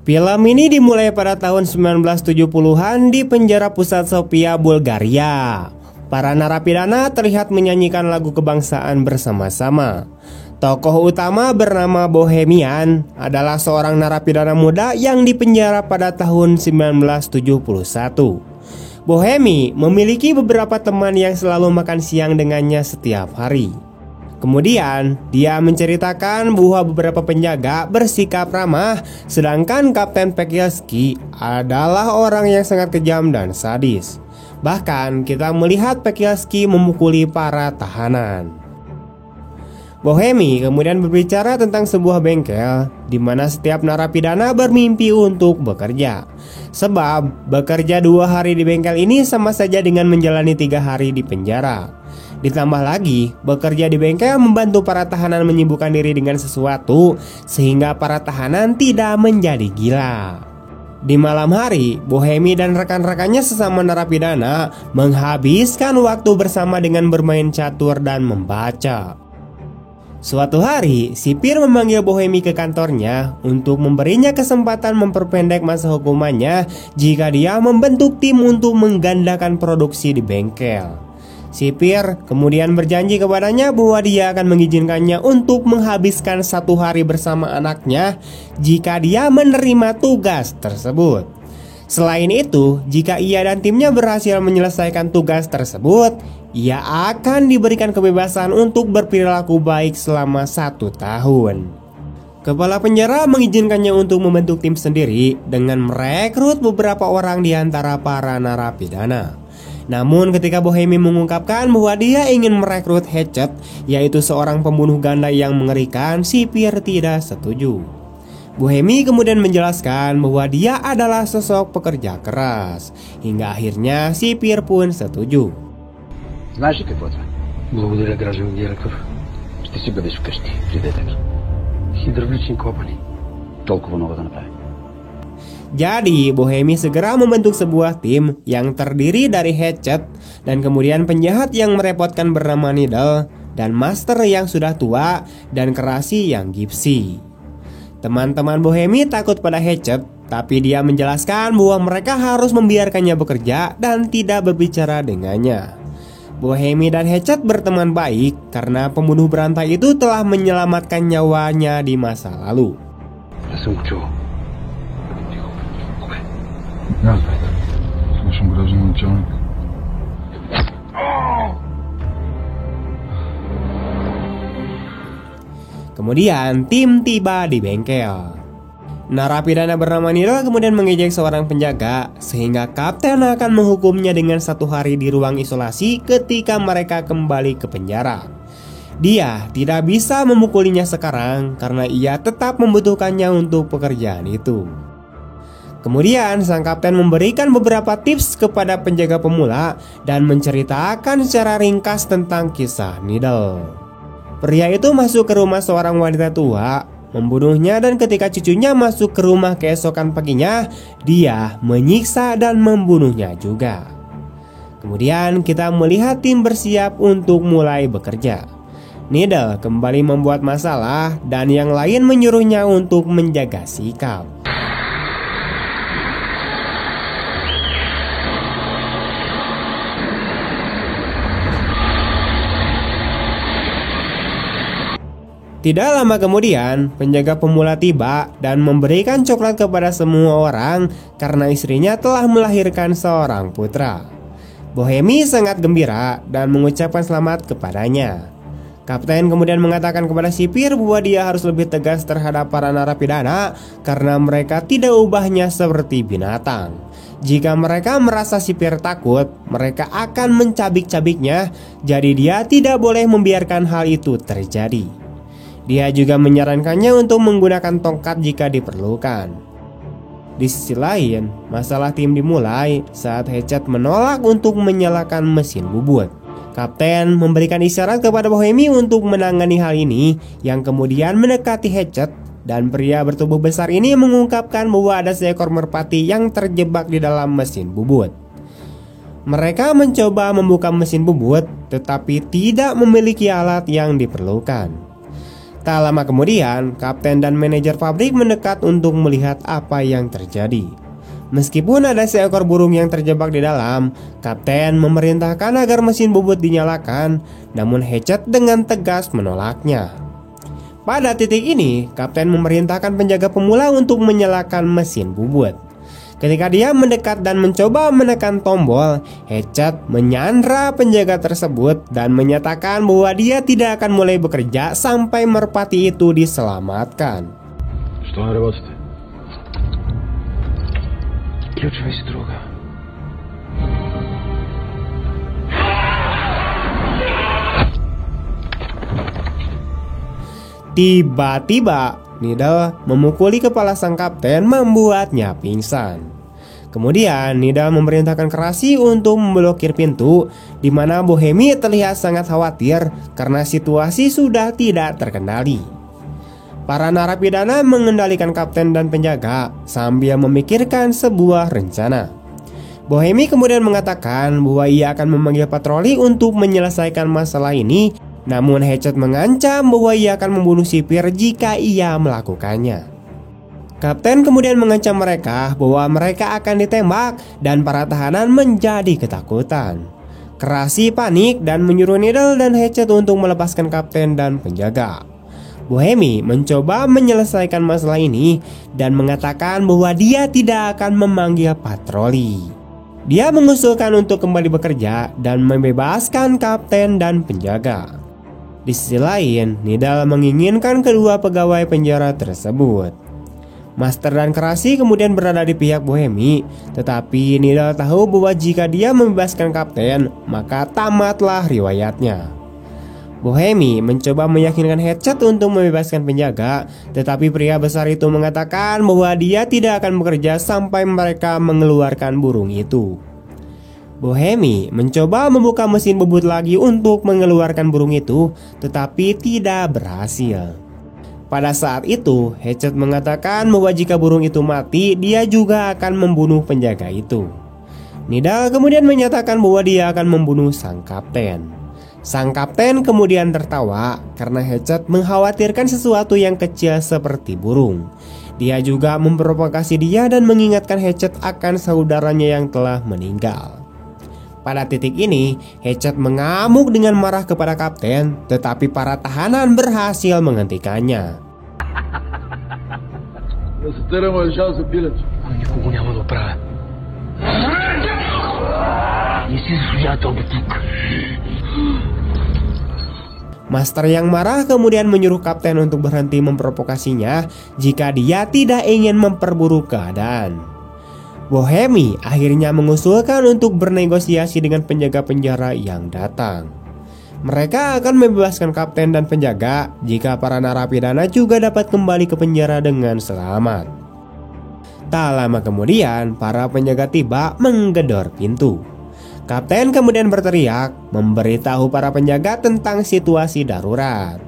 Film ini dimulai pada tahun 1970-an di penjara pusat Sofia, Bulgaria. Para narapidana terlihat menyanyikan lagu kebangsaan bersama-sama. Tokoh utama bernama Bohemian adalah seorang narapidana muda yang dipenjara pada tahun 1971. Bohemi memiliki beberapa teman yang selalu makan siang dengannya setiap hari. Kemudian dia menceritakan bahwa beberapa penjaga bersikap ramah, sedangkan Kapten Pekielski adalah orang yang sangat kejam dan sadis. Bahkan kita melihat Pekielski memukuli para tahanan. Bohemi kemudian berbicara tentang sebuah bengkel di mana setiap narapidana bermimpi untuk bekerja. Sebab bekerja 2 hari di bengkel ini sama saja dengan menjalani 3 hari di penjara. Ditambah lagi, bekerja di bengkel membantu para tahanan menyibukkan diri dengan sesuatu sehingga para tahanan tidak menjadi gila. Di malam hari, Bohemi dan rekan-rekannya sesama narapidana menghabiskan waktu bersama dengan bermain catur dan membaca. Suatu hari, sipir memanggil Bohemi ke kantornya untuk memberinya kesempatan memperpendek masa hukumannya jika dia membentuk tim untuk menggandakan produksi di bengkel. Sipir kemudian berjanji kepadanya bahwa dia akan mengizinkannya untuk menghabiskan 1 hari bersama anaknya jika dia menerima tugas tersebut. Selain itu, jika ia dan timnya berhasil menyelesaikan tugas tersebut, ia akan diberikan kebebasan untuk berperilaku baik selama 1 tahun. Kepala penjara mengizinkannya untuk membentuk tim sendiri dengan merekrut beberapa orang di antara para narapidana. Namun ketika Bohemi mengungkapkan bahwa dia ingin merekrut Hatchet, yaitu seorang pembunuh ganda yang mengerikan, sipir tidak setuju. Bohemi kemudian menjelaskan bahwa dia adalah sosok pekerja keras. Hingga akhirnya sipir пун setuju. Знаешь ли какво това? Благодаря, гражданин директор. Ще си бъдеш вкъщи, приятели. Хидравлични клапани. Толкова много да направим. Jadi Bohemi segera membentuk sebuah tim yang terdiri dari Hatchet dan kemudian penjahat yang merepotkan bernama Needle dan Master yang sudah tua dan Kerasi yang gipsi. Teman-teman Bohemi takut pada Hatchet, tapi dia menjelaskan bahwa mereka harus membiarkannya bekerja dan tidak berbicara dengannya. Bohemi dan Hatchet berteman baik karena pembunuh berantai itu telah menyelamatkan nyawanya di masa lalu. Kemudian tim tiba di bengkel. Narapidana bernama Niro kemudian mengejek seorang penjaga sehingga kapten akan menghukumnya dengan 1 hari di ruang isolasi ketika mereka kembali ke penjara. Dia tidak bisa memukulinya sekarang karena ia tetap membutuhkannya untuk pekerjaan itu. Kemudian sang kapten memberikan beberapa tips kepada penjaga pemula dan menceritakan secara ringkas tentang kisah Needle. Pria itu masuk ke rumah seorang wanita tua, membunuhnya, dan ketika cucunya masuk ke rumah keesokan paginya, dia menyiksa dan membunuhnya juga. Kemudian kita melihat tim bersiap untuk mulai bekerja. Needle kembali membuat masalah dan yang lain menyuruhnya untuk menjaga sikap. Tidak lama kemudian, penjaga pemula tiba dan memberikan coklat kepada semua orang karena istrinya telah melahirkan seorang putra. Bohemi sangat gembira dan mengucapkan selamat kepadanya. Kapten kemudian mengatakan kepada sipir bahwa dia harus lebih tegas terhadap para narapidana karena mereka tidak ubahnya seperti binatang. Jika mereka merasa sipir takut, mereka akan mencabik-cabiknya, jadi dia tidak boleh membiarkan hal itu terjadi. Dia juga menyarankannya untuk menggunakan tongkat jika diperlukan. Di sisi lain, masalah tim dimulai saat Hatchet menolak untuk menyalakan mesin bubut. Kapten memberikan isyarat kepada Bohemi untuk menangani hal ini, yang kemudian mendekati Hatchet, dan pria bertubuh besar ini mengungkapkan bahwa ada seekor merpati yang terjebak di dalam mesin bubut. Mereka mencoba membuka mesin bubut, tetapi tidak memiliki alat yang diperlukan. Tak lama kemudian, kapten dan manajer pabrik mendekat untuk melihat apa yang terjadi. Meskipun ada seekor burung yang terjebak di dalam, kapten memerintahkan agar mesin bubut dinyalakan, namun Hatchet dengan tegas menolaknya. Pada titik ini, kapten memerintahkan penjaga pemula untuk menyalakan mesin bubut. Ketika dia mendekat dan mencoba menekan tombol, Hatchet menyandra penjaga tersebut dan menyatakan bahwa dia tidak akan mulai bekerja sampai merpati itu diselamatkan. Что не работает? Ключевая строга. Tiba-tiba, Nidal memukuli kepala sang kapten membuatnya pingsan. Kemudian Nidal memerintahkan Krasi untuk memblokir pintu, di mana Bohemi terlihat sangat khawatir karena situasi sudah tidak terkendali. Para narapidana mengendalikan kapten dan penjaga sambil memikirkan sebuah rencana. Bohemi kemudian mengatakan bahwa ia akan memanggil patroli untuk menyelesaikan masalah ini, namun Hatchet mengancam bahwa ia akan membunuh sipir jika ia melakukannya. Kapten kemudian mengancam mereka bahwa mereka akan ditembak dan para tahanan menjadi ketakutan. Krasi panik dan menyuruh Nidal dan Hatchet untuk melepaskan kapten dan penjaga. Bohemi mencoba menyelesaikan masalah ini dan mengatakan bahwa dia tidak akan memanggil patroli. Dia mengusulkan untuk kembali bekerja dan membebaskan kapten dan penjaga. Di sisi lain, Nidal menginginkan kedua pegawai penjara tersebut. Master dan Krasi kemudian berada di pihak Bohemi, tetapi Nidal tahu bahwa jika dia membebaskan kapten, maka tamatlah riwayatnya. Bohemi mencoba meyakinkan Hatchet untuk membebaskan penjaga, tetapi pria besar itu mengatakan bahwa dia tidak akan bekerja sampai mereka mengeluarkan burung itu. Bohemi mencoba membuka mesin bubut lagi untuk mengeluarkan burung itu, tetapi tidak berhasil. Pada saat itu, Hatchet mengatakan bahwa jika burung itu mati, dia juga akan membunuh penjaga itu. Nidal kemudian menyatakan bahwa dia akan membunuh sang kapten. Sang kapten kemudian tertawa karena Hatchet mengkhawatirkan sesuatu yang kecil seperti burung. Dia juga memprovokasi dia dan mengingatkan Hatchet akan saudaranya yang telah meninggal. Pada titik ini, Hatchet mengamuk dengan marah kepada kapten, tetapi para tahanan berhasil menghentikannya. Master yang marah kemudian menyuruh kapten untuk berhenti memprovokasinya jika dia tidak ingin memperburuk keadaan. Bohemi akhirnya mengusulkan untuk bernegosiasi dengan penjaga penjara yang datang. Mereka akan membebaskan kapten dan penjaga jika para narapidana juga dapat kembali ke penjara dengan selamat. Tak lama kemudian, para penjaga tiba menggedor pintu. Kapten kemudian berteriak, memberitahu para penjaga tentang situasi darurat.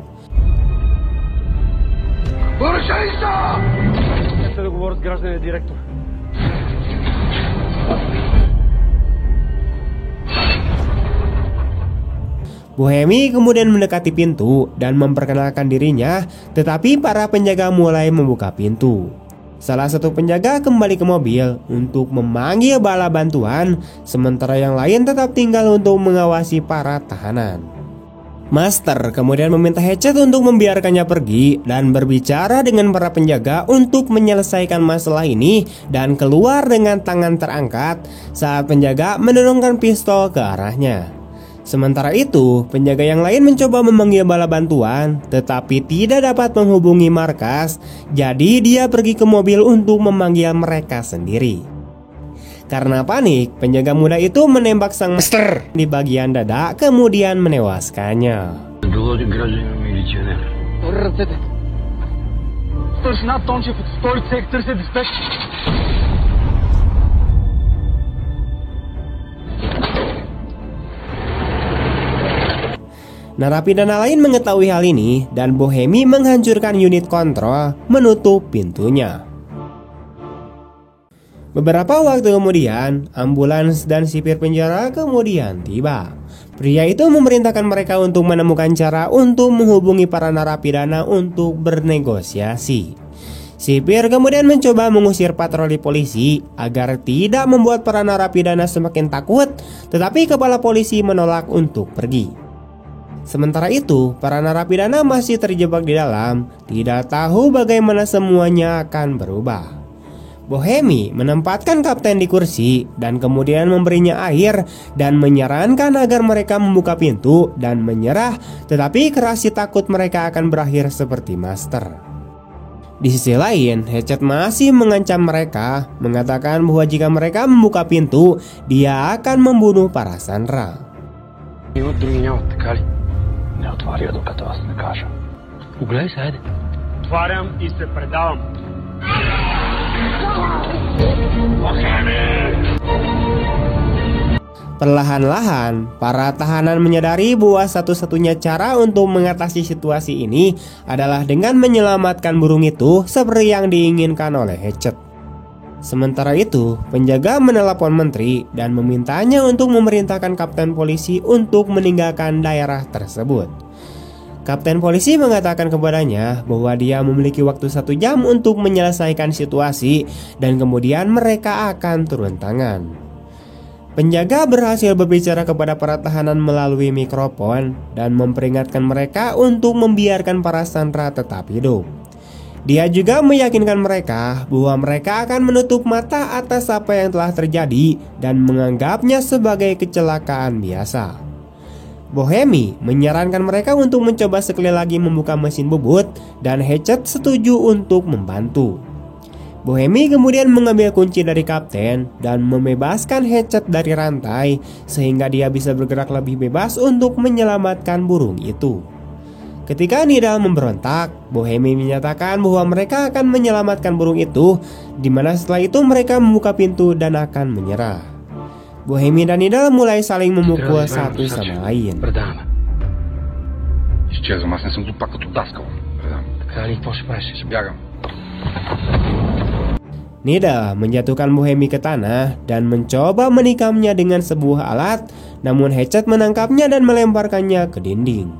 Bohemi kemudian mendekati pintu dan memperkenalkan dirinya, tetapi para penjaga mulai membuka pintu. Salah satu penjaga kembali ke mobil untuk memanggil bala bantuan, sementara yang lain tetap tinggal untuk mengawasi para tahanan. Master kemudian meminta Hatchet untuk membiarkannya pergi dan berbicara dengan para penjaga untuk menyelesaikan masalah ini dan keluar dengan tangan terangkat saat penjaga menurunkan pistol ke arahnya. Sementara itu, penjaga yang lain mencoba memanggil bala bantuan, tetapi tidak dapat menghubungi markas, jadi dia pergi ke mobil untuk memanggil mereka sendiri. Karena panik, penjaga muda itu menembak sang master di bagian dada, kemudian menewaskannya. Narapidana lain mengetahui hal ini dan Bohemi menghancurkan unit kontrol, menutup pintunya. Beberapa waktu kemudian, ambulans dan sipir penjara kemudian tiba. Pria itu memerintahkan mereka untuk menemukan cara untuk menghubungi para narapidana untuk bernegosiasi. Sipir kemudian mencoba mengusir patroli polisi agar tidak membuat para narapidana semakin takut, tetapi kepala polisi menolak untuk pergi. Sementara itu, para narapidana masih terjebak di dalam, tidak tahu bagaimana semuanya akan berubah. Bohemi menempatkan kapten di kursi dan kemudian memberinya air dan menyarankan agar mereka membuka pintu dan menyerah, tetapi kerasi takut mereka akan berakhir seperti Master. Di sisi lain, Hatchet masih mengancam mereka, mengatakan bahwa jika mereka membuka pintu, dia akan membunuh para sandera. Не отваря, докато аз не кажа. Огледай се, айде. Отварям и се предавам. Perlahan-lahan, para tahanan menyadari bahwa satu-satunya cara untuk mengatasi situasi ini adalah dengan menyelamatkan burung itu seperti yang diinginkan oleh Hatchet. Sementara itu, penjaga menelepon menteri dan memintanya untuk memerintahkan kapten polisi untuk meninggalkan daerah tersebut. Kapten polisi mengatakan kepadanya bahwa dia memiliki waktu 1 jam untuk menyelesaikan situasi dan kemudian mereka akan turun tangan. Penjaga berhasil berbicara kepada para tahanan melalui mikrofon dan memperingatkan mereka untuk membiarkan para sandera tetap hidup. Dia juga meyakinkan mereka bahwa mereka akan menutup mata atas apa yang telah terjadi dan menganggapnya sebagai kecelakaan biasa. Bohemi menyarankan mereka untuk mencoba sekali lagi membuka mesin bubut dan Hatchet setuju untuk membantu. Bohemi kemudian mengambil kunci dari kapten dan membebaskan Hatchet dari rantai sehingga dia bisa bergerak lebih bebas untuk menyelamatkan burung itu. Ketika Nidal memberontak, Bohemi menyatakan bahwa mereka akan menyelamatkan burung itu, di mana setelah itu mereka membuka pintu dan akan menyerah. Bohemi dan Nidal mulai saling memukul satu sama lain. Изчезвам, аз не съм глупак като даскал. Така ли, какво ще правиш? Ще бягам. Nidal menjatuhkan Bohemi ke tanah dan mencoba menikamnya dengan sebuah alat, namun Hatchet menangkapnya dan melemparkannya ke dinding.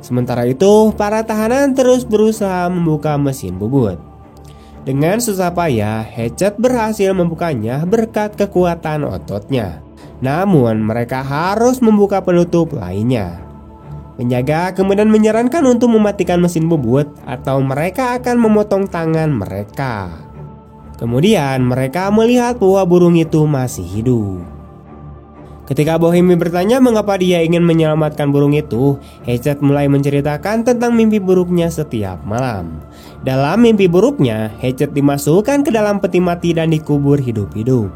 Sementara itu, para tahanan terus berusaha membuka mesin bubut. Dengan susah payah, Hatchet berhasil membukanya berkat kekuatan ototnya. Namun, mereka harus membuka penutup lainnya. Penjaga kemudian menyarankan untuk mematikan mesin bubut atau mereka akan memotong tangan mereka. Kemudian mereka melihat bahwa burung itu masih hidup. Ketika Bohemi bertanya mengapa dia ingin menyelamatkan burung itu, Hatchet mulai menceritakan tentang mimpi buruknya setiap malam. Dalam mimpi buruknya, Hatchet dimasukkan ke dalam peti mati dan dikubur hidup-hidup.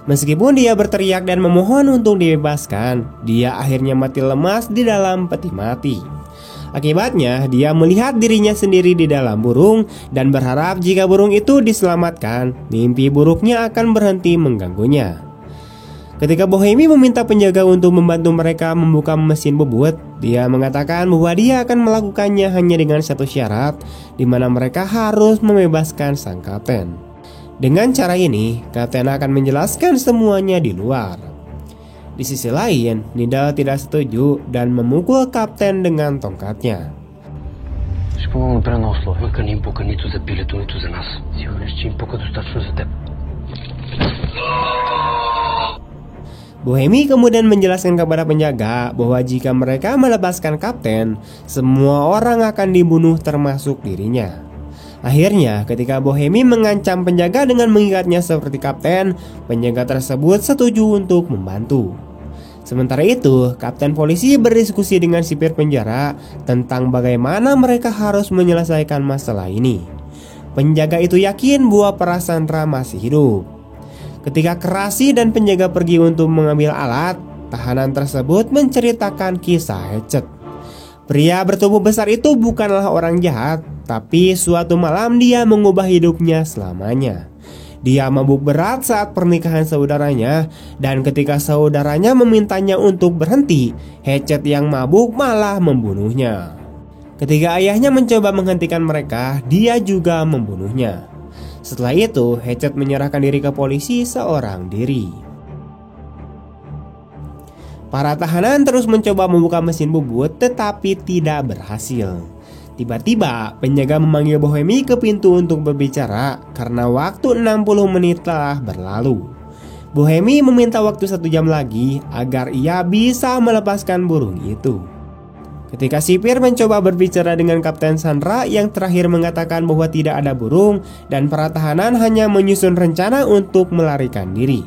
Meskipun dia berteriak dan memohon untuk dibebaskan, dia akhirnya mati lemas di dalam peti mati. Akibatnya, dia melihat dirinya sendiri di dalam burung dan berharap jika burung itu diselamatkan, mimpi buruknya akan berhenti mengganggunya. Ketika Bohemi meminta penjaga untuk membantu mereka membuka mesin bubut, dia mengatakan bahwa dia akan melakukannya hanya dengan satu syarat, di mana mereka harus membebaskan sang kapten. Dengan cara ini, kapten akan menjelaskan semuanya di luar. Di sisi lain, Nidal tidak setuju dan memukul kapten dengan tongkatnya. Ще помогна направя на условия. Мъка не им пука нито за пилето, нито за нас. Сигурен си, че им пука достатъчно за теб. Bohemi kemudian menjelaskan kepada penjaga bahwa jika mereka melepaskan kapten, semua orang akan dibunuh termasuk dirinya. Akhirnya, ketika Bohemi mengancam penjaga dengan mengikatnya seperti kapten, penjaga tersebut setuju untuk membantu. Sementara itu, kapten polisi berdiskusi dengan sipir penjara tentang bagaimana mereka harus menyelesaikan masalah ini. Penjaga itu yakin bahwa para sandera masih hidup. Ketika Kerasi dan penjaga pergi untuk mengambil alat, tahanan tersebut menceritakan kisah Hatchet. Pria bertubuh besar itu bukanlah orang jahat, tapi suatu malam dia mengubah hidupnya selamanya. Dia mabuk berat saat pernikahan saudaranya, dan ketika saudaranya memintanya untuk berhenti, Hatchet yang mabuk malah membunuhnya. Ketika ayahnya mencoba menghentikan mereka, dia juga membunuhnya. Setelah itu, Hatchet menyerahkan diri ke polisi seorang diri. Para tahanan terus mencoba membuka mesin bubut tetapi tidak berhasil. Tiba-tiba penjaga memanggil Bohemi ke pintu untuk berbicara karena waktu 60 menit telah berlalu. Bohemi meminta waktu 1 jam lagi agar ia bisa melepaskan burung itu. Ketika sipir mencoba berbicara dengan Kapten Sandra yang terakhir mengatakan bahwa tidak ada burung dan para tahanan hanya menyusun rencana untuk melarikan diri.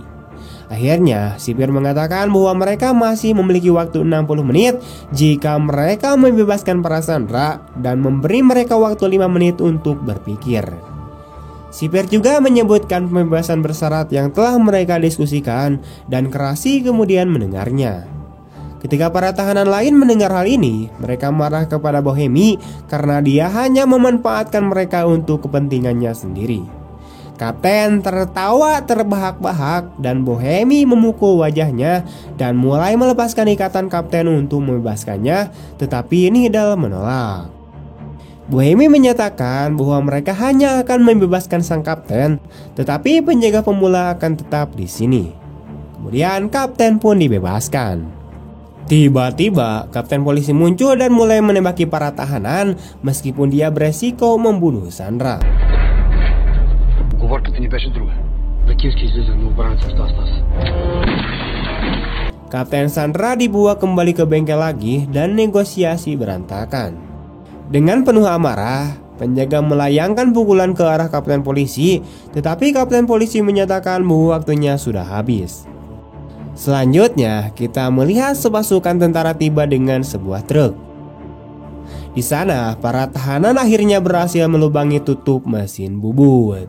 Akhirnya sipir mengatakan bahwa mereka masih memiliki waktu 60 menit jika mereka membebaskan para sandera dan memberi mereka waktu 5 menit untuk berpikir. Sipir juga menyebutkan pembebasan bersyarat yang telah mereka diskusikan dan Kerasi kemudian mendengarnya. Ketika para tahanan lain mendengar hal ini, mereka marah kepada Bohemi karena dia hanya memanfaatkan mereka untuk kepentingannya sendiri. Kapten tertawa terbahak-bahak dan Bohemi memukul wajahnya dan mulai melepaskan ikatan kapten untuk membebaskannya, tetapi Nidal menolak. Bohemi menyatakan bahwa mereka hanya akan membebaskan sang kapten, tetapi penjaga pemula akan tetap di sini. Kemudian kapten pun dibebaskan. Tiba-tiba kapten polisi muncul dan mulai menembaki para tahanan meskipun dia beresiko membunuh Sandra. Уговорка-то не беше друга. Бакински излиза, но обраната остался. Kapten Sandra dibawa kembali ke bengkel lagi dan negosiasi berantakan. Dengan penuh amarah, penjaga melayangkan pukulan ke arah kapten polisi, tetapi kapten polisi menyatakan bahwa waktunya sudah habis. Selanjutnya, kita melihat sepasukan tentara tiba dengan sebuah truk. Di sana, para tahanan akhirnya berhasil melubangi tutup mesin bubut.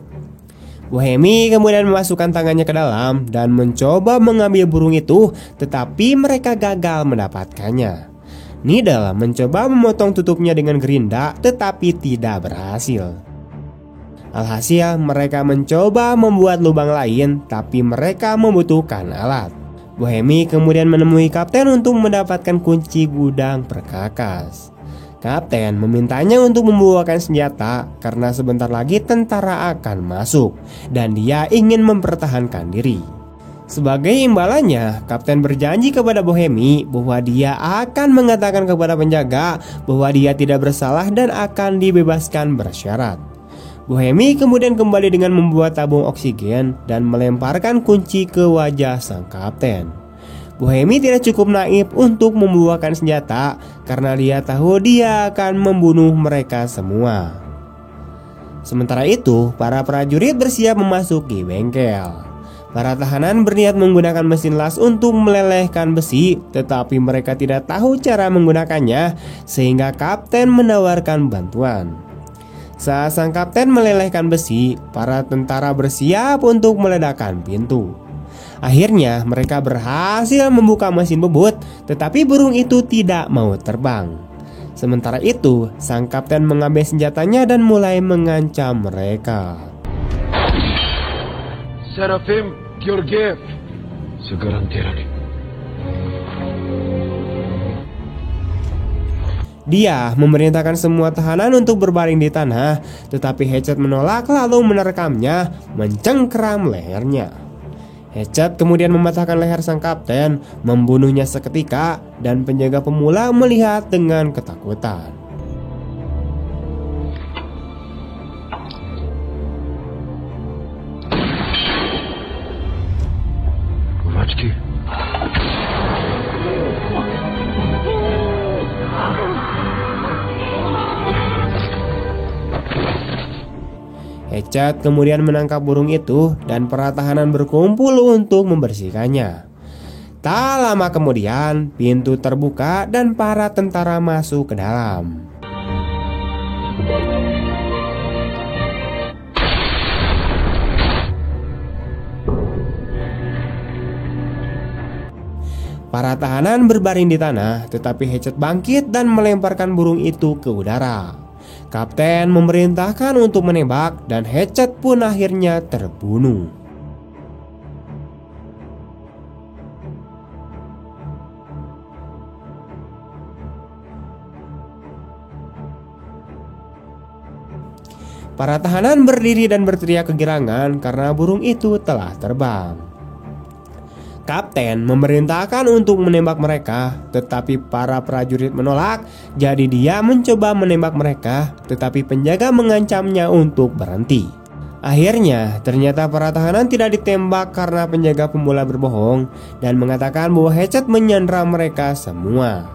Bohemi kemudian memasukkan tangannya ke dalam dan mencoba mengambil burung itu, tetapi mereka gagal mendapatkannya. Nidal mencoba memotong tutupnya dengan gerinda, tetapi tidak berhasil. Alhasil, mereka mencoba membuat lubang lain, tapi mereka membutuhkan alat. Bohemi kemudian menemui kapten untuk mendapatkan kunci gudang perkakas. Kapten memintanya untuk membawakan senjata karena sebentar lagi tentara akan masuk dan dia ingin mempertahankan diri. Sebagai imbalannya, kapten berjanji kepada Bohemi bahwa dia akan mengatakan kepada penjaga bahwa dia tidak bersalah dan akan dibebaskan bersyarat. Bohemi kemudian kembali dengan membuat tabung oksigen dan melemparkan kunci ke wajah sang kapten. Bohemi tidak cukup naif untuk membawakan senjata karena dia tahu dia akan membunuh mereka semua. Sementara itu, para prajurit bersiap memasuki bengkel. Para tahanan berniat menggunakan mesin las untuk melelehkan besi, tetapi mereka tidak tahu cara menggunakannya sehingga kapten menawarkan bantuan. Saat sang kapten melelehkan besi, para tentara bersiap untuk meledakkan pintu. Akhirnya mereka berhasil membuka mesin bubut, tetapi burung itu tidak mau terbang. Sementara itu, sang kapten mengambil senjatanya dan mulai mengancam mereka. Serafim Georgiev, segarantirani. Dia memerintahkan semua tahanan untuk berbaring di tanah, tetapi Hecet menolak lalu menerkamnya, mencengkeram lehernya. Hecet kemudian mematahkan leher sang kapten, membunuhnya seketika, dan penjaga pemula melihat dengan ketakutan. Machki. Hecet kemudian menangkap burung itu dan para tahanan berkumpul untuk membersihkannya. Tak lama kemudian, pintu terbuka dan para tentara masuk ke dalam. Para tahanan berbaring di tanah, tetapi Hecet bangkit dan melemparkan burung itu ke udara. Kapten memerintahkan untuk menembak dan Hecet pun akhirnya terbunuh. Para tahanan berdiri dan berteriak kegirangan karena burung itu telah terbang. Kapten memerintahkan untuk menembak mereka, tetapi para prajurit menolak. Jadi dia mencoba menembak mereka, tetapi penjaga mengancamnya untuk berhenti. Akhirnya, ternyata para tahanan tidak ditembak karena penjaga pemula berbohong dan mengatakan bahwa Hatchet menyandra mereka semua.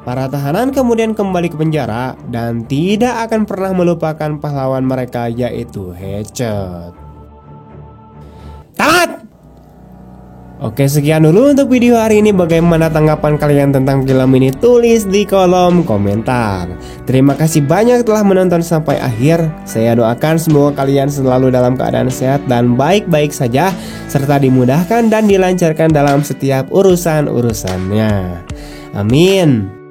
Para tahanan kemudian kembali ke penjara dan tidak akan pernah melupakan pahlawan mereka, yaitu Hatchet. Tamat! Oke, sekian dulu untuk video hari ini. Bagaimana tanggapan kalian tentang film ini? Tulis di kolom komentar. Terima kasih banyak telah menonton sampai akhir. Saya doakan semoga kalian selalu dalam keadaan sehat dan baik-baik saja, serta dimudahkan dan dilancarkan dalam setiap urusan-urusannya. Amin.